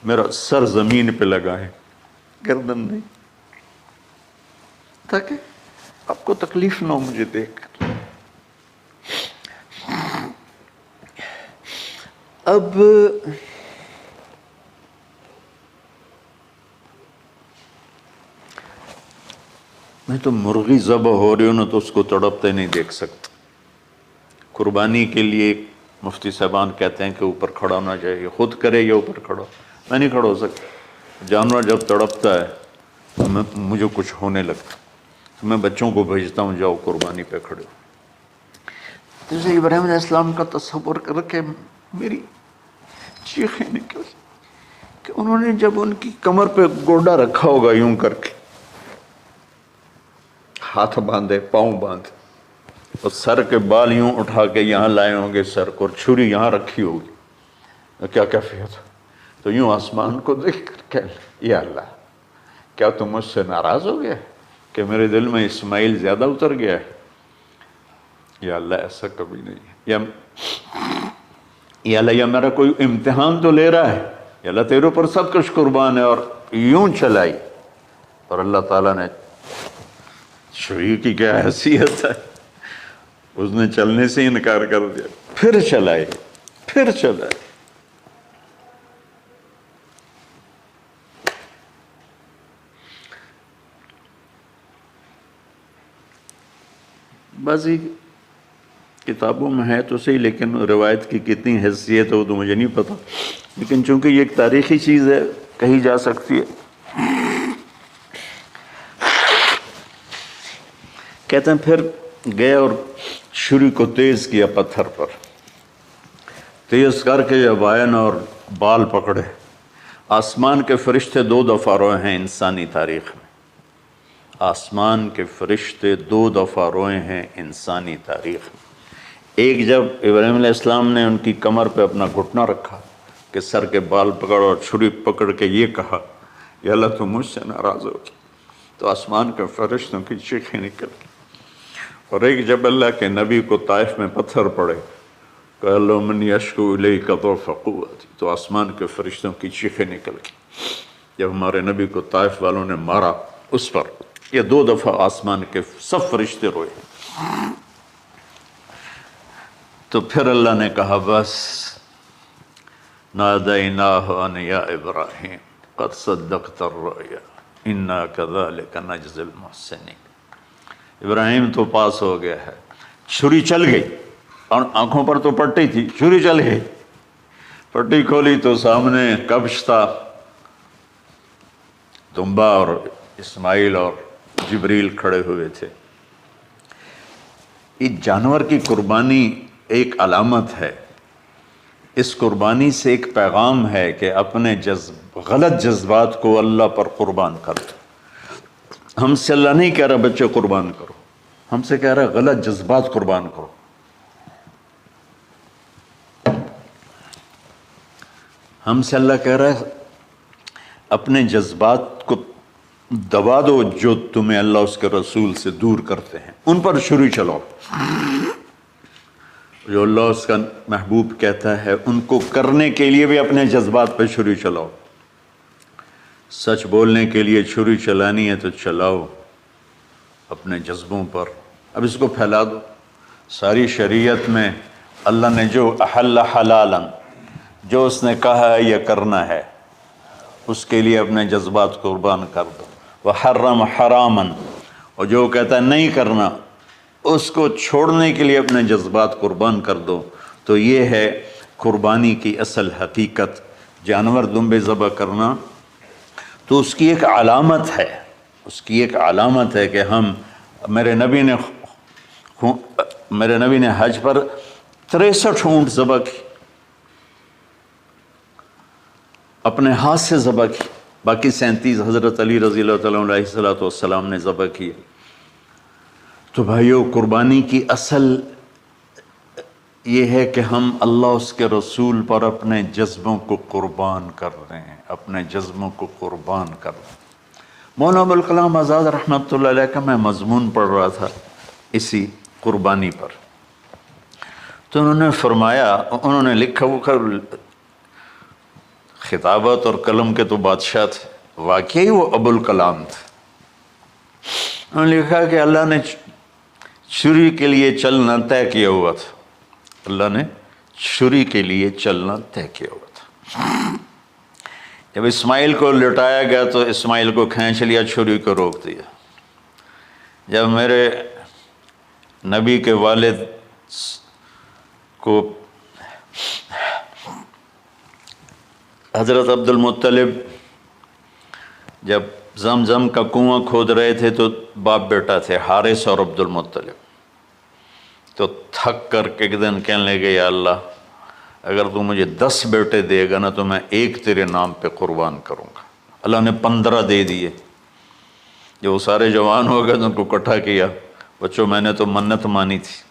[SPEAKER 1] میرا سر زمین پہ لگائیں، گردن نہیں، تاکہ آپ کو تکلیف نہ ہو مجھے دیکھ کر۔ اب میں تو مرغی ذبح ہو رہی ہوں نا تو اس کو تڑپتے نہیں دیکھ سکتا۔ قربانی کے لیے مفتی صاحبان کہتے ہیں کہ اوپر کھڑا ہونا چاہیے، خود کرے یا اوپر کھڑا، میں نہیں کھڑا ہو سکتا۔ جانور جب تڑپتا ہے تو مجھے کچھ ہونے لگتا، تو میں بچوں کو بھیجتا ہوں جاؤ قربانی پہ کھڑے ہو۔ جیسے ابراہیم علیہ السلام کا تصور کر کے میری چیخیں نکل کہ انہوں نے جب ان کی کمر پہ گوڈا رکھا ہوگا یوں کر کے، ہاتھ باندھے پاؤں باندھے، اور سر کے بال یوں اٹھا کے یہاں لائے ہوں گے سر کو، اور چھری یہاں رکھی ہوگی، تو کیا کیفیت؟ تو یوں آسمان کو دیکھ کر کہ یا اللہ کیا تم مجھ سے ناراض ہو گیا کہ میرے دل میں اسماعیل زیادہ اتر گیا ہے؟ یا اللہ ایسا کبھی نہیں ہے، یا اللہ یا میرا کوئی امتحان تو لے رہا ہے، یا اللہ تیرے اوپر سب کچھ قربان ہے، اور یوں چلائی، اور اللہ تعالیٰ نے چھری کی کیا حیثیت ہے، اس نے چلنے سے انکار کر دیا، پھر چلائے، پھر چلائے۔ بعضی کتابوں میں ہے تو صحیح، لیکن روایت کی کتنی حیثیت ہے وہ تو مجھے نہیں پتا، لیکن چونکہ یہ ایک تاریخی چیز ہے کہی جا سکتی ہے۔ کہتے ہیں پھر گئے اور چھری کو تیز کیا پتھر پر، تیز کر کے جب آئن اور بال پکڑے، آسمان کے فرشتے 2 دفعہ روئے ہیں انسانی تاریخ میں، آسمان کے فرشتے 2 دفعہ روئے ہیں انسانی تاریخ میں۔ ایک جب ابراہیم علیہ السلام نے ان کی کمر پہ اپنا گھٹنا رکھا کہ سر کے بال پکڑ اور چھری پکڑ کے یہ کہا یا اللہ تو مجھ سے ناراض ہو گیا، تو آسمان کے فرشتوں کی چیخیں نکل گئی۔ اور ایک جب اللہ کے نبی کو طائف میں پتھر پڑے کہ اللہ من یشکو الیک ضعف قوتی، تو آسمان کے فرشتوں کی چیخیں نکل گئی جب ہمارے نبی کو طائف والوں نے مارا اس پر۔ یہ 2 دفعہ آسمان کے سب فرشتے روئے۔ تو پھر اللہ نے کہا بس، نادیناہ ان یا ابراہیم قد صدقت الرؤیا انا کذلک نجزی المحسنین، ابراہیم تو پاس ہو گیا ہے۔ چھری چل گئی، اور آنکھوں پر تو پٹی تھی، چھری چل گئی، پٹی کھولی تو سامنے کبش تھا، دمبا اور اسماعیل اور جبریل کھڑے ہوئے تھے۔ اس جانور کی قربانی ایک علامت ہے، اس قربانی سے ایک پیغام ہے کہ اپنے غلط جذبات کو اللہ پر قربان کر دو۔ ہم سے اللہ نہیں کہہ رہا بچے قربان کرو، ہم سے کہہ رہا غلط جذبات قربان کرو۔ ہم سے اللہ کہہ رہا ہے اپنے جذبات کو دبا دو جو تمہیں اللہ اس کے رسول سے دور کرتے ہیں، ان پر چھری چلاؤ۔ جو اللہ اس کا محبوب کہتا ہے ان کو کرنے کے لیے بھی اپنے جذبات پہ چھری چلاؤ۔ سچ بولنے کے لیے چھری چلانی ہے تو چلاؤ اپنے جذبوں پر، اب اس کو پھیلا دو۔ ساری شریعت میں اللہ نے جو احل حلالا، جو اس نے کہا ہے یہ کرنا ہے، اس کے لیے اپنے جذبات قربان کر دو۔ وحرم حراما، اور جو کہتا ہے نہیں کرنا اس کو چھوڑنے کے لیے اپنے جذبات قربان کر دو، تو یہ ہے قربانی کی اصل حقیقت۔ جانور دمبے ذبح کرنا تو اس کی ایک علامت ہے، اس کی ایک علامت ہے کہ میرے نبی نے حج پر 63 اونٹ ذبح کی، اپنے ہاتھ سے ذبح کی، باقی 37 حضرت علی رضی اللہ تعالیٰ علیہ السلام نے ذبح کیے۔ تو بھائیو، قربانی کی اصل یہ ہے کہ ہم اللہ اس کے رسول پر اپنے جذبوں کو قربان کر رہے ہیں، اپنے جذبوں کو قربان کر رہے ہیں۔ مولانا ابوالکلام آزاد رحمۃ اللہ علیہ کا میں مضمون پڑھ رہا تھا اسی قربانی پر، تو انہوں نے فرمایا، انہوں نے لکھا، وہ خطابت اور قلم کے تو بادشاہ تھے، واقعی وہ ابوالکلام تھے۔ انہوں نے لکھا کہ اللہ نے چھری کے لیے چلنا طے کیا ہوا تھا، اللہ نے چھری کے لیے چلنا طے کیا ہوا تھا۔ جب اسماعیل کو لٹایا گیا تو اسماعیل کو کھینچ لیا، چھری کو روک دیا۔ جب میرے نبی کے والد کو حضرت عبد المطلب جب زمزم کا کنواں کھود رہے تھے تو باپ بیٹا تھے، حارث اور عبد المطلب، تو تھک کر کے ایک دن کہنے لگے، یا اللہ اگر تو مجھے 10 بیٹے دے گا نا تو میں ایک تیرے نام پہ قربان کروں گا۔ اللہ نے 15 دے دیے۔ جب وہ سارے جوان ہو گئے تو ان کو اکٹھا کیا، بچوں میں نے تو منت مانی تھی۔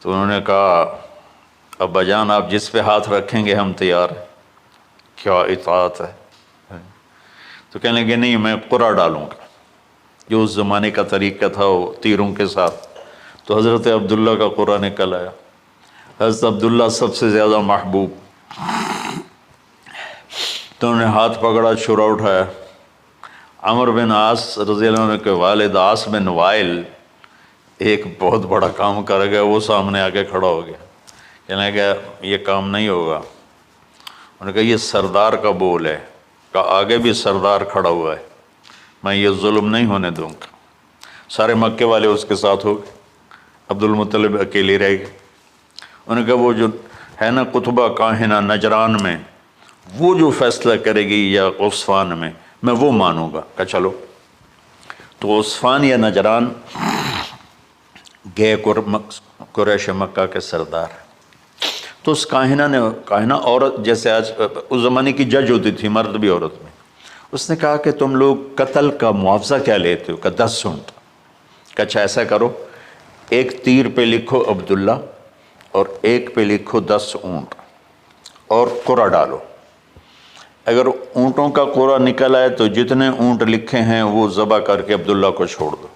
[SPEAKER 1] تو انہوں نے کہا، ابا جان آپ جس پہ ہاتھ رکھیں گے ہم تیار ہیں، کیا اطاعت ہے۔ تو کہنے لگے نہیں، میں قرعہ ڈالوں گا، جو اس زمانے کا طریقہ تھا وہ تیروں کے ساتھ۔ تو حضرت عبداللہ کا قرعہ نکل آیا، حضرت عبداللہ سب سے زیادہ محبوب، تو انہوں نے ہاتھ پکڑا، چھرا اٹھایا۔ عمر بن عاص رضی اللہ عنہ کے والد عاص بن وائل ایک بہت بڑا کام کر گیا، وہ سامنے آ کے کھڑا ہو گیا، کہنے لگا یہ کام نہیں ہوگا۔ انہوں نے کہا یہ سردار کا بول ہے، کہا آگے بھی سردار کھڑا ہوا ہے، میں یہ ظلم نہیں ہونے دوں گا۔ سارے مکے والے اس کے ساتھ ہو گئے، عبد المطلب اکیلے رہ گئے۔ انہوں نے کہا وہ جو ہے نا قطبہ کاہنہ نجران میں، وہ جو فیصلہ کرے گی یا غصفان میں وہ مانوں گا۔ کہا چلو۔ تو غصفان یا نجران گئے قریش مکہ کے سردار۔ تو اس کاہنہ عورت، جیسے آج اس زمانے کی جج ہوتی تھی، مرد بھی عورت میں، اس نے کہا کہ تم لوگ قتل کا معاوضہ کیا لیتے ہو؟ کہ 10 اونٹ۔ کہ اچھا ایسا کرو، ایک تیر پہ لکھو عبداللہ اور ایک پہ لکھو 10 اونٹ اور قرعہ ڈالو۔ اگر اونٹوں کا قرعہ نکل آئے تو جتنے اونٹ لکھے ہیں وہ ذبح کر کے عبداللہ کو چھوڑ دو،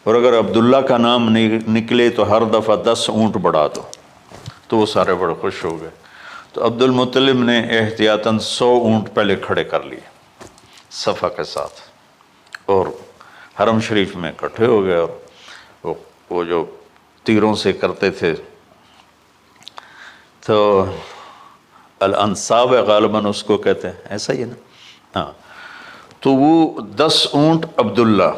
[SPEAKER 1] اور اگر عبداللہ کا نام نکلے تو ہر دفعہ 10 اونٹ بڑھا دو۔ تو وہ سارے بڑے خوش ہو گئے۔ تو عبد المطلب نے احتیاطاً 100 اونٹ پہلے کھڑے کر لیے صفا کے ساتھ، اور حرم شریف میں اکٹھے ہو گئے، اور وہ جو تیروں سے کرتے تھے تو الانصاب غالباً اس کو کہتے ہیں، ایسا ہی ہے نا؟ ہاں۔ تو وہ 10 اونٹ عبداللہ،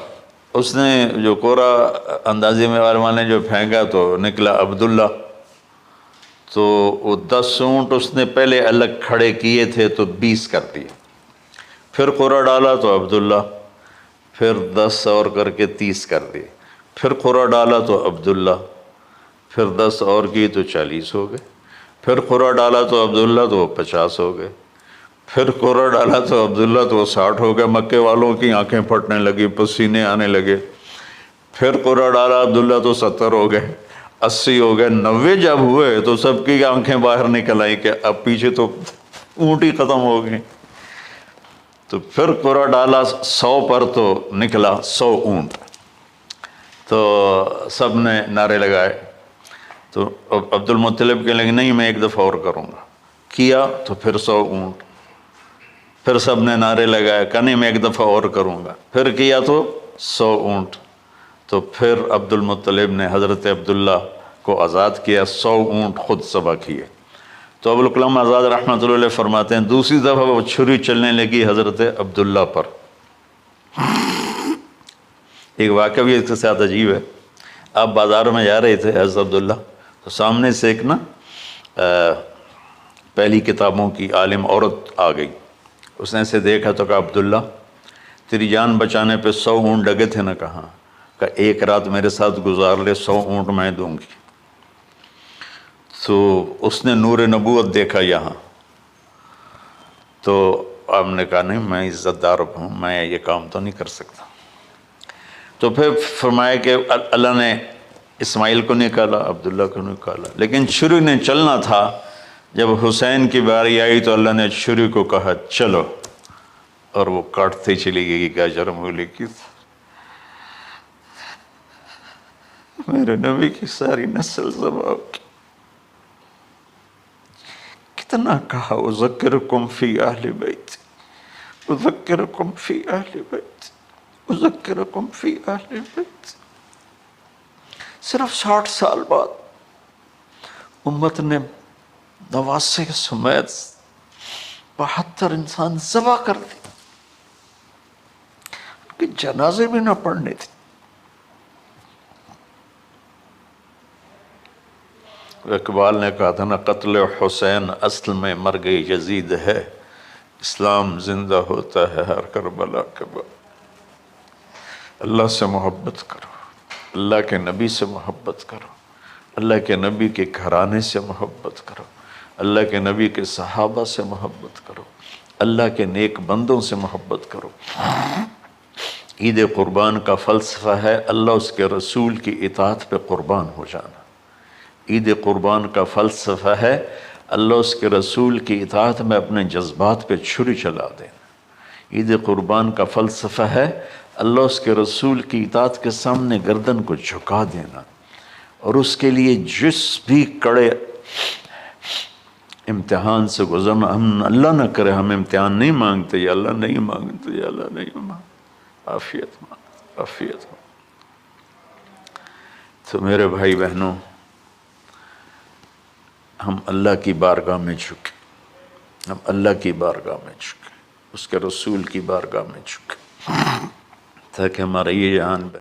[SPEAKER 1] اس نے جو قرعہ اندازی میں والے جو پھینکا تو نکلا عبداللہ۔ تو وہ 10 اونٹ اس نے پہلے الگ کھڑے کیے تھے تو 20 کر دیے، پھر قرعہ ڈالا تو عبداللہ، پھر 10 اور کر کے 30 کر دیے، پھر قرعہ ڈالا تو عبداللہ، پھر 10 اور کی تو 40 ہو گئے، پھر قرعہ ڈالا تو عبداللہ تو 50 ہو گئے، پھر قرعہ ڈالا تو عبداللہ تو 60 ہو گئے۔ مکے والوں کی آنکھیں پھٹنے لگی، پسینے آنے لگے۔ پھر قرعہ ڈالا عبداللہ تو 70 ہو گئے، 80 ہو گئے، 90 جب ہوئے تو سب کی آنکھیں باہر نکل آئیں کہ اب پیچھے تو اونٹ ہی ختم ہو گئے۔ تو پھر قرعہ ڈالا 100 پر تو نکلا 100 اونٹ۔ تو سب نے نعرے لگائے، تو عبد المطلب کہنے لگے نہیں میں ایک دفعہ اور کروں گا، کیا تو پھر 100 اونٹ، پھر سب نے نعرے لگائے، کہ نہیں میں ایک دفعہ اور کروں گا، پھر کیا تو 100 اونٹ۔ تو پھر عبد المطلب نے حضرت عبداللہ کو آزاد کیا، 100 اونٹ خود ذبح کیے۔ تو ابوالکلام آزاد رحمۃ اللہ علیہ فرماتے ہیں دوسری دفعہ وہ چھری چلنے لگی حضرت عبداللہ پر۔ ایک واقعہ بھی اس کے ساتھ عجیب ہے۔ آپ بازار میں جا رہے تھے حضرت عبداللہ، تو سامنے سے ایک نا پہلی کتابوں کی عالم عورت آ گئی. اس نے اسے دیکھا تو کہا عبداللہ تیری جان بچانے پہ 100 اونٹ ڈگے تھے نا؟ کہاں؟ کہ ایک رات میرے ساتھ گزار لے 100 اونٹ میں دوں گی. تو اس نے نور نبوت دیکھا یہاں. تو آپ نے کہا نہیں میں عزت دار ہوں، میں یہ کام تو نہیں کر سکتا. تو پھر فرمایا کہ اللہ نے اسماعیل کو نکالا، عبداللہ کو نکالا، لیکن چھری نے چلنا تھا. جب حسین کی باری آئی تو اللہ نے چھری کو کہا چلو، اور وہ کاٹتے چلی گئی گاجر مولی کی. میرے نبی کی ساری نسل ذبح کی. کتنا کہا اذکرکم فی اہل بیت، اذکرکم فی اہل بیت، اذکرکم فی اہل بیت. صرف 60 سال بعد امت نے 89 سمیت 72 انسان ذبح کر دی، کہ جنازے بھی نہ پڑھنے تھے. اقبال نے کہا تھا نا قتل حسین اصل میں مرگ یزید ہے، اسلام زندہ ہوتا ہے ہر کربلا کے بعد. اللہ سے محبت کرو، اللہ کے نبی سے محبت کرو، اللہ کے نبی کے گھرانے سے محبت کرو، اللہ کے نبی کے صحابہ سے محبت کرو، اللہ کے نیک بندوں سے محبت کرو. عید قربان کا فلسفہ ہے اللہ اس کے رسول کی اطاعت پہ قربان ہو جانا. عید قربان کا فلسفہ ہے اللہ اس کے رسول کی اطاعت میں اپنے جذبات پہ چھری چلا دینا. عید قربان کا فلسفہ ہے اللہ اس کے رسول کی اطاعت کے سامنے گردن کو جھکا دینا، اور اس کے لیے جس بھی کڑے امتحان سے گزرنا. ہم اللہ نہ کرے ہم امتحان نہیں مانگتے، یا اللہ نہیں مانگتے، یا اللہ نہیں مانگتے، عافیت مانگتے، عافیت. تو میرے بھائی بہنوں، ہم اللہ کی بارگاہ میں جھکے، ہم اللہ کی بارگاہ میں جھکے، اس کے رسول کی بارگاہ میں جھکے، تاکہ ہمارا یہ جہان